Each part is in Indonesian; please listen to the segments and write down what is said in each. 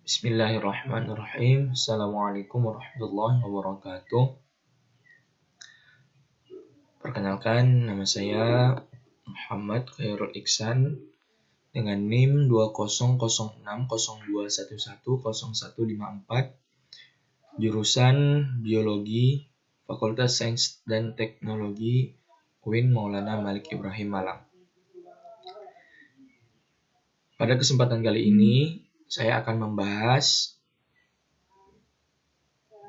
Bismillahirrahmanirrahim. Assalamualaikum warahmatullahi wabarakatuh. Perkenalkan, nama saya Muhammad Khairul Iksan dengan NIM 200602110154, jurusan Biologi, Fakultas Sains dan Teknologi UIN Maulana Malik Ibrahim Malang. Pada kesempatan kali ini, saya akan membahas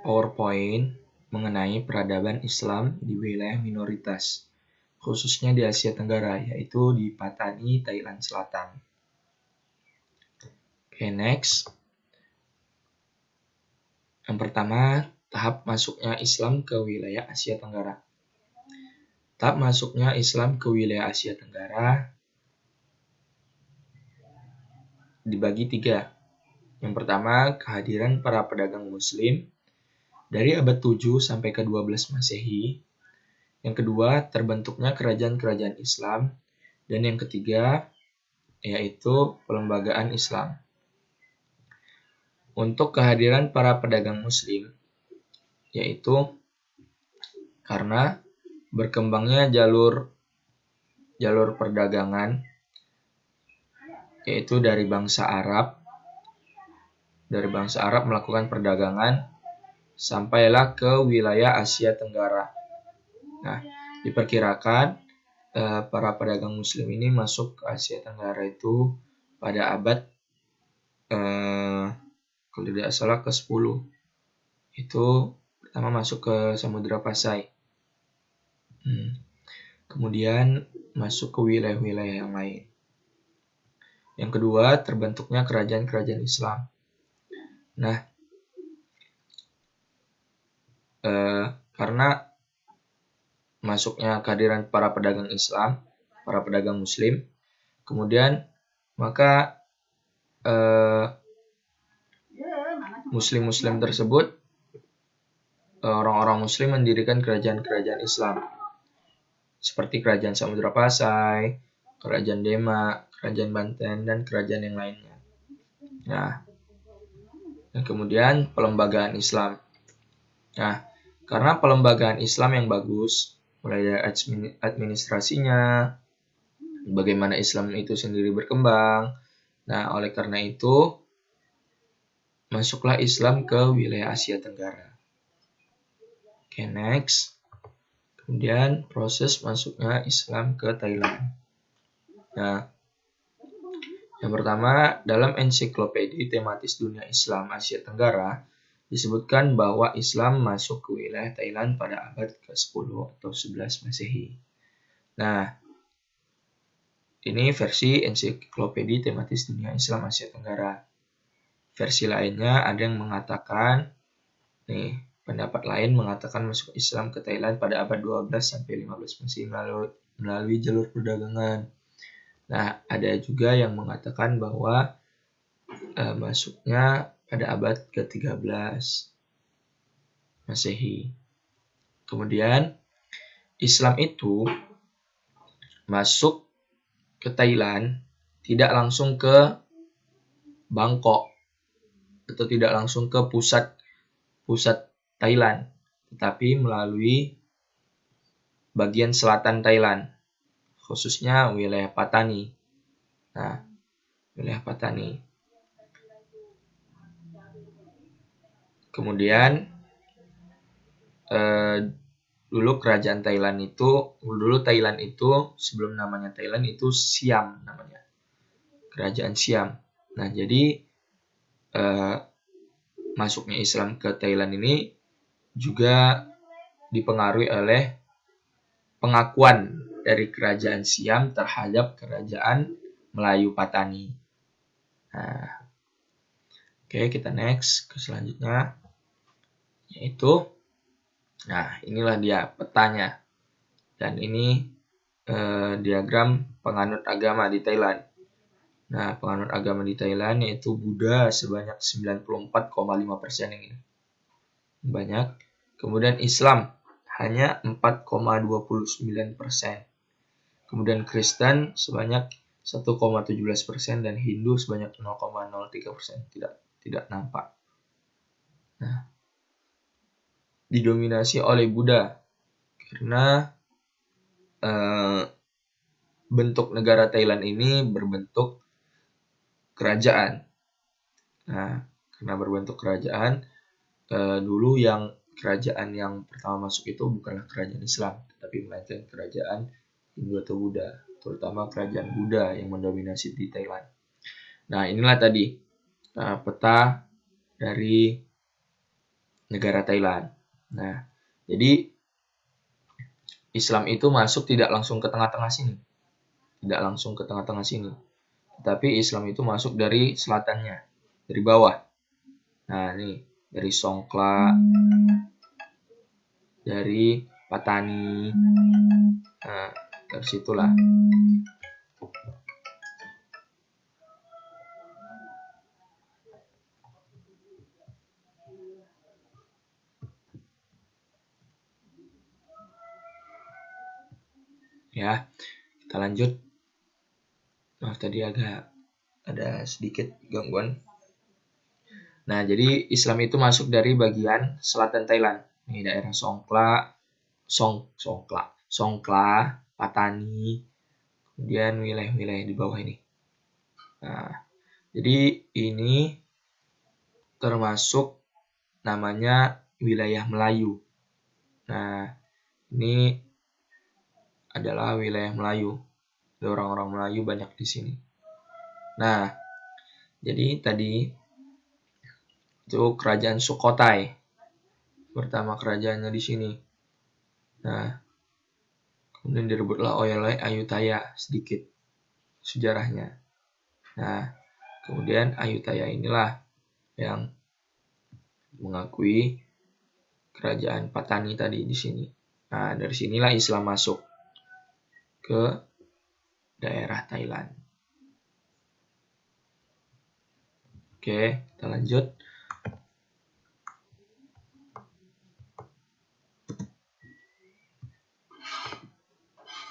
PowerPoint mengenai peradaban Islam di wilayah minoritas, khususnya di Asia Tenggara, yaitu di Patani, Thailand Selatan. Oke, next. Yang pertama, tahap masuknya Islam ke wilayah Asia Tenggara. Tahap masuknya Islam ke wilayah Asia Tenggara dibagi 3. Yang pertama, kehadiran para pedagang Muslim dari abad 7 sampai ke 12 Masehi. Yang kedua, terbentuknya kerajaan-kerajaan Islam. Dan yang ketiga, yaitu pelembagaan Islam. Untuk kehadiran para pedagang Muslim, yaitu karena berkembangnya jalur perdagangan, yaitu dari bangsa Arab melakukan perdagangan sampailah ke wilayah Asia Tenggara. Nah, diperkirakan para pedagang Muslim ini masuk ke Asia Tenggara itu pada abad kalau tidak salah ke-10. Itu pertama masuk ke Samudra Pasai. Kemudian masuk ke wilayah-wilayah yang lain. Yang kedua, terbentuknya kerajaan-kerajaan Islam. Nah, karena masuknya kehadiran para pedagang Islam, para pedagang Muslim, kemudian maka Muslim-Muslim tersebut, orang-orang Muslim mendirikan kerajaan-kerajaan Islam, seperti kerajaan Samudra Pasai, kerajaan Demak, kerajaan Banten, dan kerajaan yang lainnya. Nah, dan kemudian pelembagaan Islam. Nah, karena pelembagaan Islam yang bagus, mulai dari administrasinya, bagaimana Islam itu sendiri berkembang. Nah, oleh karena itu, masuklah Islam ke wilayah Asia Tenggara. Oke, next. Kemudian proses masuknya Islam ke Thailand. Nah, yang pertama, dalam ensiklopedia tematis dunia Islam Asia Tenggara, disebutkan bahwa Islam masuk ke wilayah Thailand pada abad ke-10 atau 11 Masehi. Nah, ini versi ensiklopedia tematis dunia Islam Asia Tenggara. Versi lainnya ada yang mengatakan, pendapat lain mengatakan masuk Islam ke Thailand pada abad 12 sampai 15 Masehi melalui jalur perdagangan. Nah, ada juga yang mengatakan bahwa masuknya pada abad ke-13 Masehi. Kemudian, Islam itu masuk ke Thailand tidak langsung ke Bangkok atau tidak langsung ke pusat Thailand, tetapi melalui bagian selatan Thailand, khususnya wilayah Patani. Nah, wilayah Patani. Kemudian dulu Thailand itu sebelum namanya Thailand itu Siam namanya, kerajaan Siam. Nah, jadi masuknya Islam ke Thailand ini juga dipengaruhi oleh pengakuan dari kerajaan Siam terhadap kerajaan Melayu Patani. Nah, oke, kita next ke selanjutnya, yaitu, nah, inilah dia petanya, dan ini diagram penganut agama di Thailand. Nah, penganut agama di Thailand yaitu Buddha sebanyak 94,5% yang ini. Banyak. Kemudian Islam hanya 4,29%. Kemudian Kristen sebanyak 1,17% dan Hindu sebanyak 0,03%. Tidak tidak nampak. Nah, didominasi oleh Buddha karena bentuk negara Thailand ini berbentuk kerajaan. Nah, karena berbentuk kerajaan, dulu kerajaan yang pertama masuk itu bukanlah kerajaan Islam, tetapi melainkan kerajaan Hindu atau Buddha, terutama kerajaan Buddha yang mendominasi di Thailand. Nah, inilah tadi peta dari negara Thailand. Nah, jadi Islam itu masuk tidak langsung ke tengah-tengah sini. Tidak langsung ke tengah-tengah sini. Tetapi Islam itu masuk dari selatannya, dari bawah. Nah, ini dari Songkla, dari Patani. Nah, dari situlah. Ya, kita lanjut. Maaf tadi agak ada sedikit gangguan. Nah, jadi Islam itu masuk dari bagian selatan Thailand. Ini daerah Songkla, Patani, kemudian wilayah-wilayah di bawah ini. Nah, jadi ini termasuk namanya wilayah Melayu. Nah, ini adalah wilayah Melayu. Ada orang-orang Melayu banyak di sini. Nah, jadi tadi itu kerajaan Sukhothai. Pertama kerajaannya di sini. Nah, kemudian direbutlah oleh Ayutthaya sedikit sejarahnya. Nah, kemudian Ayutthaya inilah yang mengakui kerajaan Patani tadi di sini. Nah, dari sinilah Islam masuk ke daerah Thailand. Oke, kita lanjut.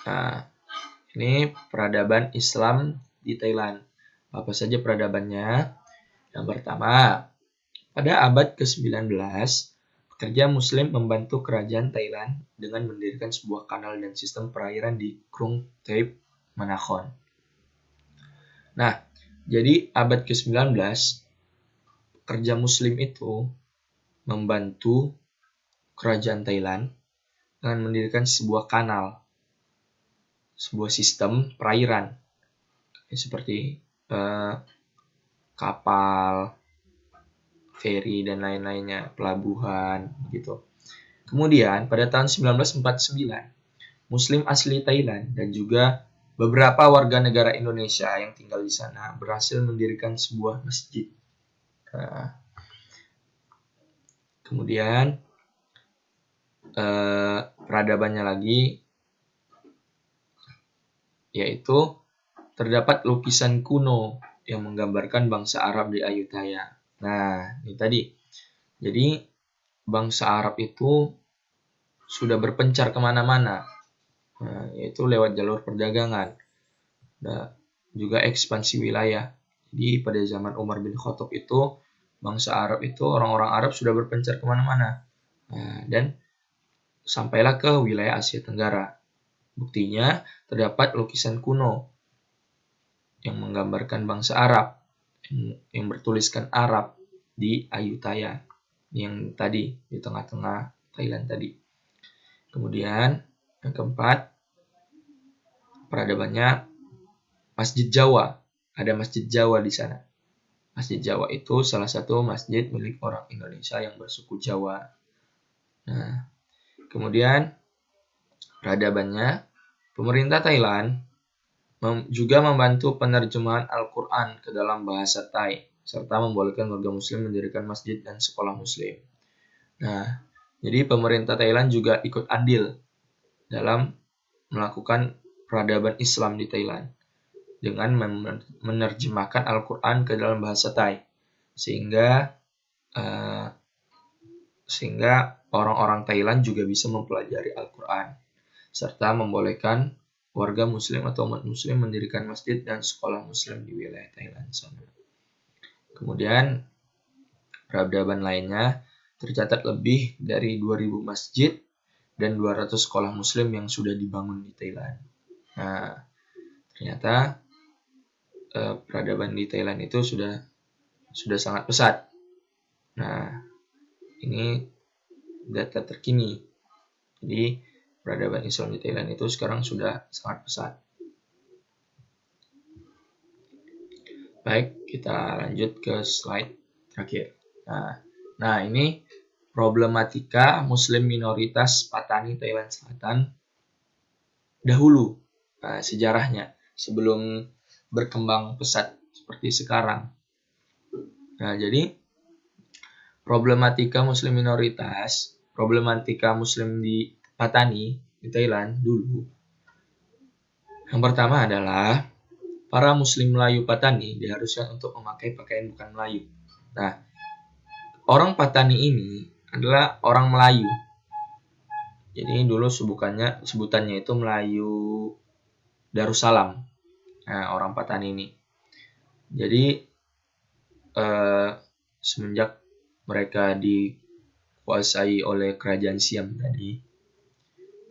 Nah, ini peradaban Islam di Thailand. Apa saja peradabannya? Yang pertama, pada abad ke-19, pekerja Muslim membantu kerajaan Thailand dengan mendirikan sebuah kanal dan sistem perairan di Krung Thep, Manakhon. Nah, jadi abad ke-19, pekerja Muslim itu membantu kerajaan Thailand dengan mendirikan sebuah kanal, sebuah sistem perairan, seperti kapal, feri, dan lain-lainnya, pelabuhan, gitu. Kemudian, pada tahun 1949, Muslim asli Thailand dan juga beberapa warga negara Indonesia yang tinggal di sana berhasil mendirikan sebuah masjid. Kemudian, peradabannya lagi, yaitu terdapat lukisan kuno yang menggambarkan bangsa Arab di Ayutthaya. Nah, ini tadi. Jadi, bangsa Arab itu sudah berpencar kemana-mana, yaitu lewat jalur perdagangan, dan juga ekspansi wilayah. Jadi, pada zaman Umar bin Khattab itu, bangsa Arab itu, orang-orang Arab sudah berpencar kemana-mana. Dan sampailah ke wilayah Asia Tenggara. Buktinya, terdapat lukisan kuno yang menggambarkan bangsa Arab, yang bertuliskan Arab di Ayutthaya, yang tadi di tengah-tengah Thailand tadi. Kemudian yang keempat, peradabannya Masjid Jawa. Ada Masjid Jawa di sana. Masjid Jawa itu salah satu masjid milik orang Indonesia yang bersuku Jawa. Nah, kemudian peradabannya, pemerintah Thailand juga membantu penerjemahan Al-Quran ke dalam bahasa Thai, serta membolehkan warga Muslim mendirikan masjid dan sekolah Muslim. Nah, jadi pemerintah Thailand juga ikut andil dalam melakukan peradaban Islam di Thailand dengan menerjemahkan Al-Quran ke dalam bahasa Thai, sehingga orang-orang Thailand juga bisa mempelajari Al-Quran, serta membolehkan warga Muslim atau umat Muslim mendirikan masjid dan sekolah Muslim di wilayah Thailand sana. Kemudian peradaban lainnya, tercatat lebih dari 2000 masjid dan 200 sekolah muslim yang sudah dibangun di Thailand. Nah, ternyata peradaban di Thailand itu sudah sangat pesat. Nah, ini data terkini. Jadi, peradaban Islam di Thailand itu sekarang sudah sangat pesat. Baik, kita lanjut ke slide terakhir. Nah, ini problematika Muslim minoritas Patani Thailand Selatan dahulu, sejarahnya sebelum berkembang pesat seperti sekarang. Nah, jadi problematika Muslim minoritas, problematika Muslim di Patani di Thailand dulu. Yang pertama adalah para Muslim Melayu Patani diharuskan untuk memakai pakaian bukan Melayu. Nah, orang Patani ini adalah orang Melayu. Jadi dulu sebutannya itu Melayu Darussalam. Nah, orang Patani ini. Jadi semenjak mereka dikuasai oleh kerajaan Siam tadi,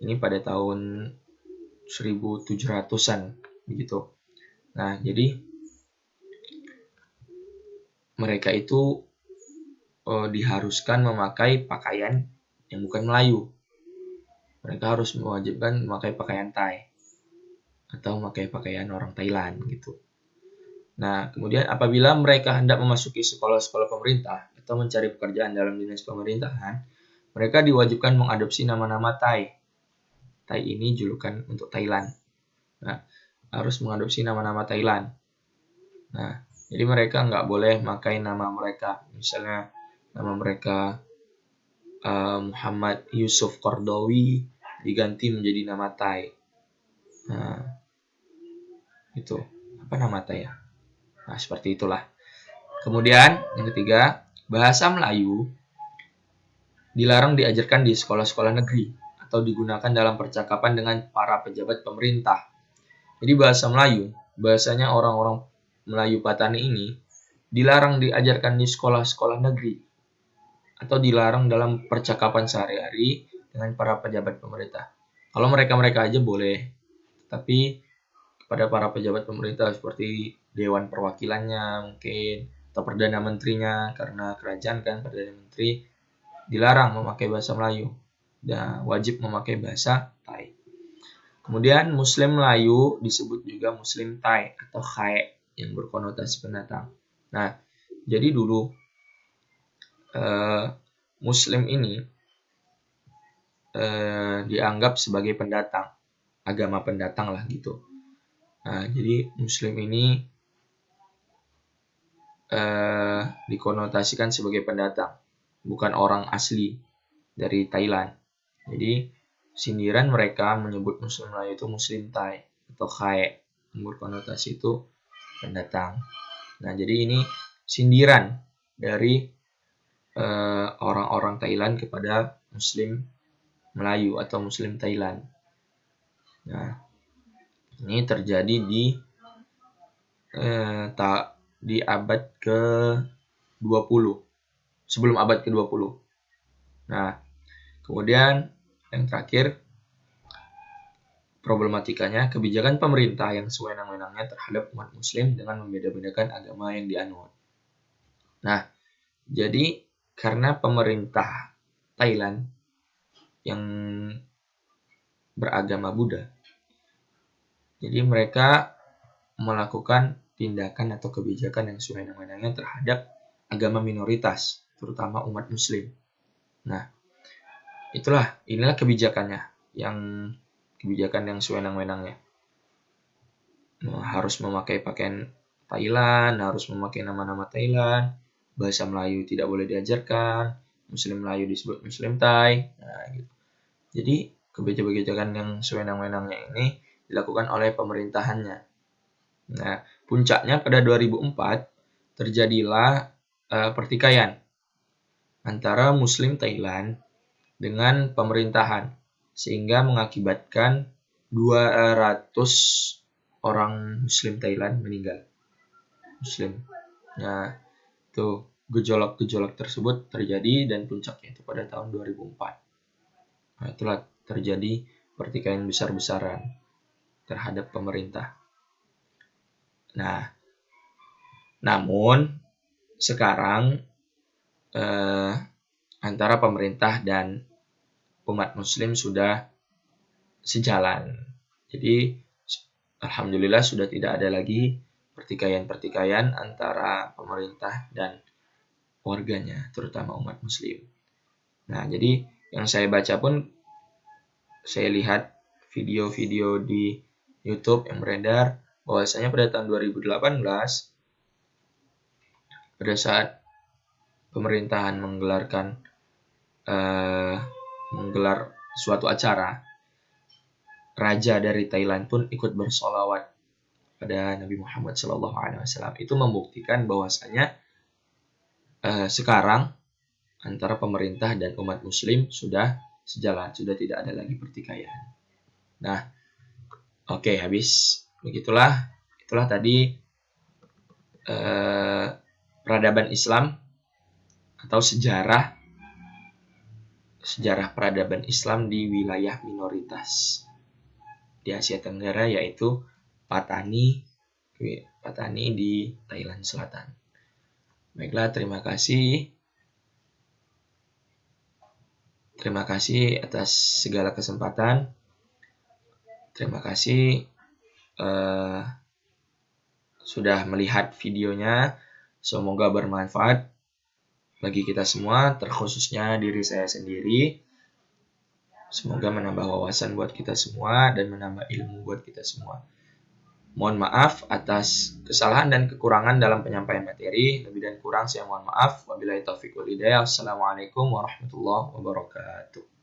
ini pada tahun 1700-an begitu. Nah, jadi mereka itu diharuskan memakai pakaian yang bukan Melayu. Mereka harus mewajibkan memakai pakaian Thai atau memakai pakaian orang Thailand gitu. Nah, kemudian apabila mereka hendak memasuki sekolah-sekolah pemerintah atau mencari pekerjaan dalam dinas pemerintahan, mereka diwajibkan mengadopsi nama-nama Thai. Thai ini julukan untuk Thailand. Nah, harus mengadopsi nama-nama Thailand. Nah, jadi mereka nggak boleh pakai nama mereka. Misalnya nama mereka Muhammad Yusuf Qardawi diganti menjadi nama Thai. Nah, itu apa nama Thai ya? Nah, seperti itulah. Kemudian yang ketiga, bahasa Melayu dilarang diajarkan di sekolah-sekolah negeri atau digunakan dalam percakapan dengan para pejabat pemerintah. Jadi bahasa Melayu, bahasanya orang-orang Melayu Patani ini dilarang diajarkan di sekolah-sekolah negeri atau dilarang dalam percakapan sehari-hari dengan para pejabat pemerintah. Kalau mereka-mereka aja boleh, tapi kepada para pejabat pemerintah seperti Dewan Perwakilannya mungkin, atau Perdana Menterinya, karena kerajaan kan Perdana Menteri dilarang memakai bahasa Melayu dan wajib memakai bahasa Thai. Kemudian Muslim Melayu disebut juga Muslim Thai atau Khai yang berkonotasi pendatang. Nah, jadi dulu Muslim ini dianggap sebagai pendatang, agama pendatang lah gitu. Nah, jadi Muslim ini dikonotasikan sebagai pendatang, bukan orang asli dari Thailand. Jadi sindiran mereka menyebut Muslim Melayu itu Muslim Thai atau Khai, yang berkonotasi itu pendatang. Nah, jadi ini sindiran dari orang-orang Thailand kepada Muslim Melayu atau Muslim Thailand. Nah, ini terjadi di abad ke-20, sebelum abad ke-20. Nah, kemudian yang terakhir, problematikanya kebijakan pemerintah yang sewenang-wenangnya terhadap umat muslim dengan membeda-bedakan agama yang dianut. Nah, jadi karena pemerintah Thailand yang beragama Buddha, jadi mereka melakukan tindakan atau kebijakan yang sewenang-wenangnya terhadap agama minoritas, terutama umat muslim. Nah, inilah kebijakan yang sewenang-wenangnya. Harus memakai pakaian Thailand, harus memakai nama-nama Thailand, bahasa Melayu tidak boleh diajarkan, Muslim Melayu disebut Muslim Thai. Nah, gitu. Jadi kebijakan yang sewenang-wenangnya ini dilakukan oleh pemerintahannya. Nah, puncaknya pada 2004 terjadilah pertikaian antara Muslim Thailand dengan pemerintahan, sehingga mengakibatkan 200 orang Muslim Thailand meninggal. Muslim. Nah, itu gejolak-gejolak tersebut terjadi dan puncaknya itu pada tahun 2004. Nah, itulah terjadi pertikaian besar-besaran terhadap pemerintah. Nah, namun sekarang antara pemerintah dan umat muslim sudah sejalan. Jadi alhamdulillah sudah tidak ada lagi pertikaian-pertikaian antara pemerintah dan warganya, terutama umat muslim. Nah, jadi yang saya baca pun, saya lihat video-video di YouTube yang beredar bahwasanya pada tahun 2018 pada saat pemerintahan menggelar suatu acara, raja dari Thailand pun ikut bersolawat pada Nabi Muhammad SAW. Itu membuktikan bahwasanya sekarang antara pemerintah dan umat muslim sudah sejalan, sudah tidak ada lagi pertikaian. Nah, oke, habis. Itulah tadi peradaban Islam atau sejarah peradaban Islam di wilayah minoritas di Asia Tenggara, yaitu Patani di Thailand Selatan. Baiklah, terima kasih. Terima kasih atas segala kesempatan. Terima kasih sudah melihat videonya. Semoga bermanfaat bagi kita semua, terkhususnya diri saya sendiri. Semoga menambah wawasan buat kita semua dan menambah ilmu buat kita semua. Mohon maaf atas kesalahan dan kekurangan dalam penyampaian materi. Lebih dan kurang saya mohon maaf. Wabillahi taufiq wal hidayah. Assalamualaikum warahmatullahi wabarakatuh.